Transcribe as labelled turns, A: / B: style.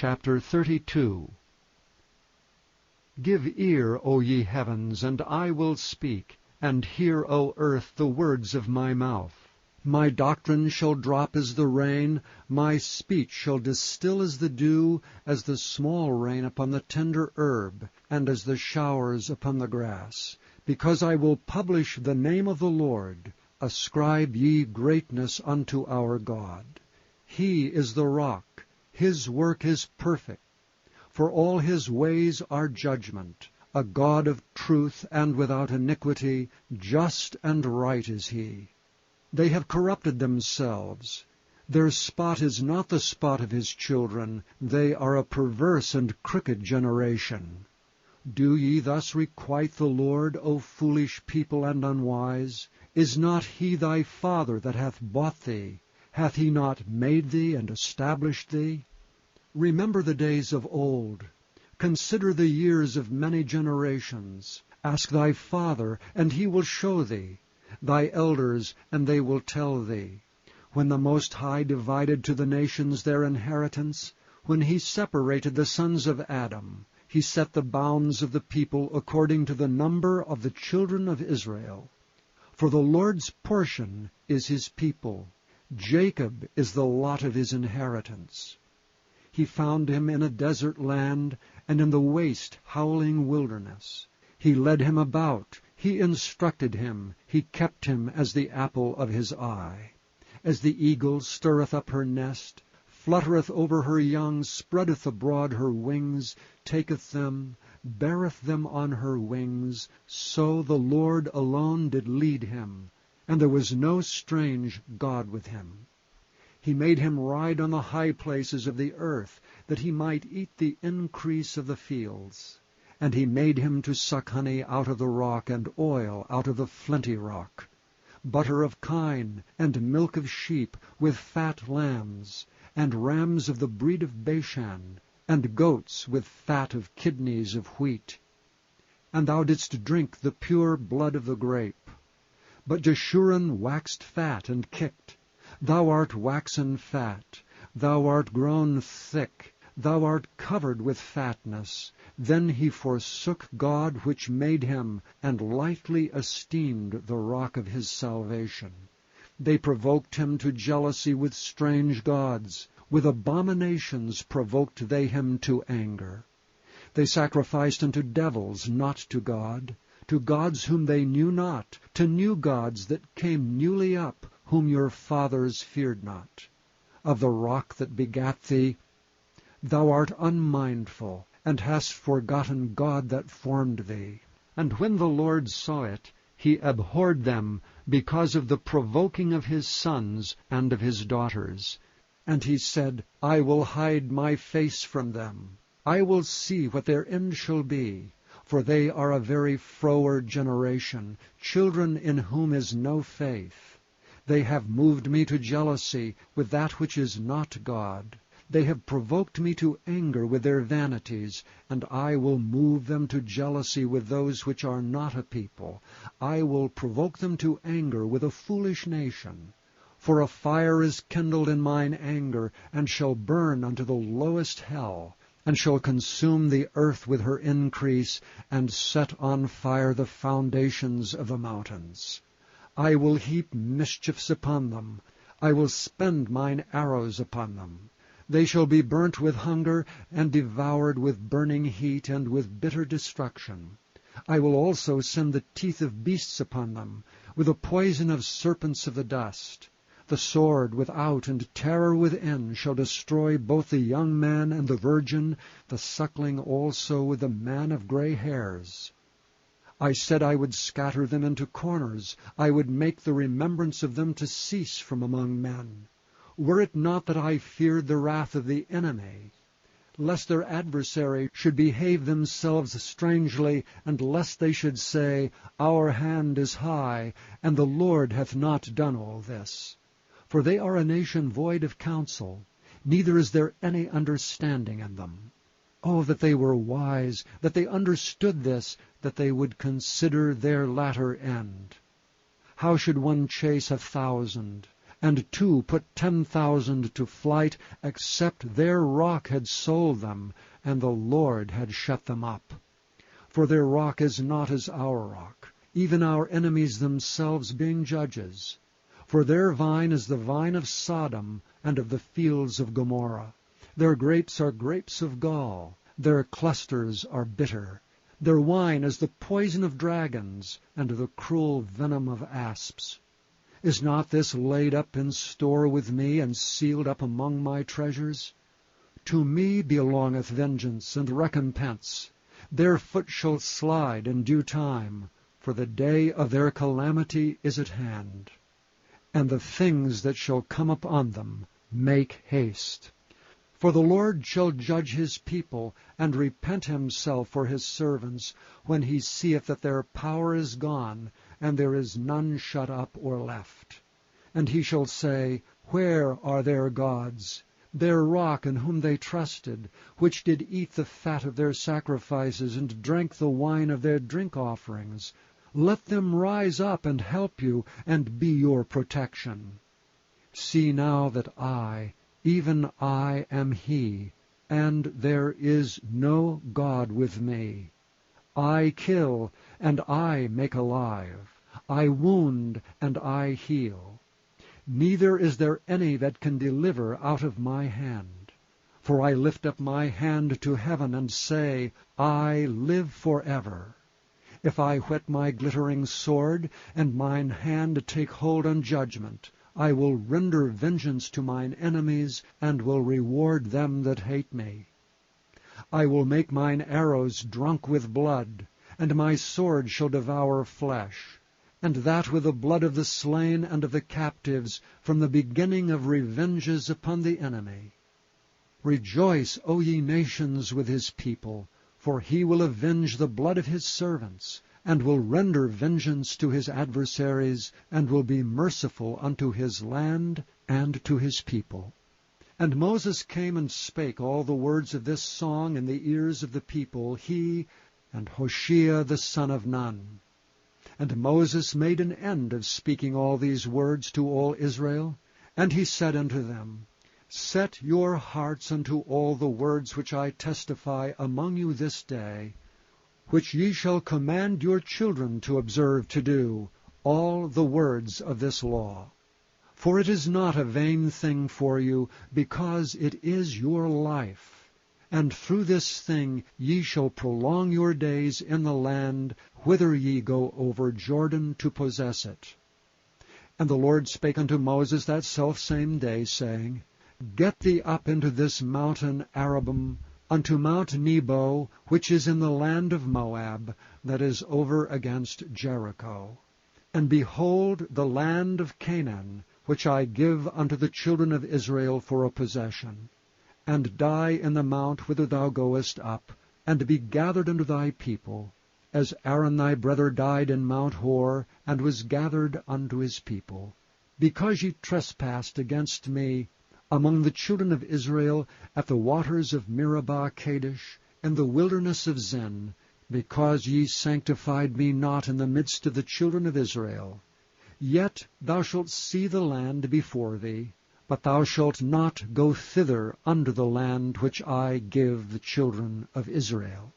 A: Chapter 32. Give ear, O ye heavens, and I will speak, and hear, O earth, the words of my mouth. My doctrine shall drop as the rain, my speech shall distill as the dew, as the small rain upon the tender herb, and as the showers upon the grass. Because I will publish the name of the Lord, ascribe ye greatness unto our God. He is the rock, his work is perfect. For all his ways are judgment, a God of truth and without iniquity, just and right is he. They have corrupted themselves. Their spot is not the spot of his children. They are a perverse and crooked generation. Do ye thus requite the Lord, O foolish people and unwise? Is not he thy Father that hath bought thee? Hath he not made thee and established thee? Remember the days of old. Consider the years of many generations. Ask thy father, and he will show thee, thy elders, and they will tell thee. When the Most High divided to the nations their inheritance, when he separated the sons of Adam, he set the bounds of the people according to the number of the children of Israel. For the Lord's portion is his people. Jacob is the lot of his inheritance. He found him in a desert land, and in the waste howling wilderness. He led him about, he instructed him, he kept him as the apple of his eye. As the eagle stirreth up her nest, fluttereth over her young, spreadeth abroad her wings, taketh them, beareth them on her wings, so the Lord alone did lead him, and there was no strange God with him. He made him ride on the high places of the earth, that he might eat the increase of the fields. And he made him to suck honey out of the rock, and oil out of the flinty rock, butter of kine, and milk of sheep, with fat lambs, and rams of the breed of Bashan, and goats with fat of kidneys of wheat. And thou didst drink the pure blood of the grape. But Jeshurun waxed fat and kicked. Thou art waxen fat, thou art grown thick, thou art covered with fatness. Then he forsook God which made him, and lightly esteemed the rock of his salvation. They provoked him to jealousy with strange gods. With abominations provoked they him to anger. They sacrificed unto devils, not to God, to gods whom they knew not, to new gods that came newly up, whom your fathers feared not. Of the rock that begat thee, thou art unmindful, and hast forgotten God that formed thee. And when the Lord saw it, he abhorred them, because of the provoking of his sons and of his daughters. And he said, I will hide my face from them. I will see what their end shall be. For they are a very froward generation, children in whom is no faith. They have moved me to jealousy with that which is not God. They have provoked me to anger with their vanities, and I will move them to jealousy with those which are not a people. I will provoke them to anger with a foolish nation. For a fire is kindled in mine anger, and shall burn unto the lowest hell, and shall consume the earth with her increase, and set on fire the foundations of the mountains. I will heap mischiefs upon them. I will spend mine arrows upon them. They shall be burnt with hunger, and devoured with burning heat, and with bitter destruction. I will also send the teeth of beasts upon them, with the poison of serpents of the dust. The sword without and terror within shall destroy both the young man and the virgin, the suckling also with the man of gray hairs. I said I would scatter them into corners. I would make the remembrance of them to cease from among men. Were it not that I feared the wrath of the enemy, lest their adversary should behave themselves strangely, and lest they should say, Our hand is high, and the Lord hath not done all this. For they are a nation void of counsel, neither is there any understanding in them. Oh, that they were wise, that they understood this, that they would consider their latter end. How should one chase 1,000, and 2 put 10,000 to flight, except their rock had sold them, and the Lord had shut them up. For their rock is not as our rock, even our enemies themselves being judges. For their vine is the vine of Sodom, and of the fields of Gomorrah. Their grapes are grapes of gall, their clusters are bitter. Their wine is the poison of dragons, and the cruel venom of asps. Is not this laid up in store with me, and sealed up among my treasures? To me belongeth vengeance and recompense. Their foot shall slide in due time, for the day of their calamity is at hand. And the things that shall come upon them, make haste. For the Lord shall judge his people, and repent himself for his servants, when he seeth that their power is gone, and there is none shut up or left. And he shall say, Where are their gods, their rock in whom they trusted, which did eat the fat of their sacrifices, and drank the wine of their drink offerings? Let them rise up and help you, and be your protection. See now that I, even I, am he, and there is no God with me. I kill, and I make alive. I wound, and I heal. Neither is there any that can deliver out of my hand. For I lift up my hand to heaven, and say, I live forever. If I whet my glittering sword, and mine hand take hold on judgment, I will render vengeance to mine enemies, and will reward them that hate me. I will make mine arrows drunk with blood, and my sword shall devour flesh, and that with the blood of the slain and of the captives, from the beginning of revenges upon the enemy. Rejoice, O ye nations, with his people, for he will avenge the blood of his servants, and will render vengeance to his adversaries, and will be merciful unto his land and to his people. And Moses came and spake all the words of this song in the ears of the people, he and Hoshea the son of Nun. And Moses made an end of speaking all these words to all Israel, and he said unto them, Set your hearts unto all the words which I testify among you this day, which ye shall command your children to observe to do, all the words of this law. For it is not a vain thing for you, because it is your life. And through this thing ye shall prolong your days in the land, whither ye go over Jordan to possess it. And the Lord spake unto Moses that selfsame day, saying, Get thee up into this mountain Arabim, unto Mount Nebo, which is in the land of Moab, that is over against Jericho. And behold the land of Canaan, which I give unto the children of Israel for a possession. And die in the mount whither thou goest up, and be gathered unto thy people, as Aaron thy brother died in Mount Hor, and was gathered unto his people. Because ye trespassed against me among the children of Israel at the waters of Meribah Kadesh, in the wilderness of Zin, because ye sanctified me not in the midst of the children of Israel. Yet thou shalt see the land before thee, but thou shalt not go thither unto the land which I give the children of Israel.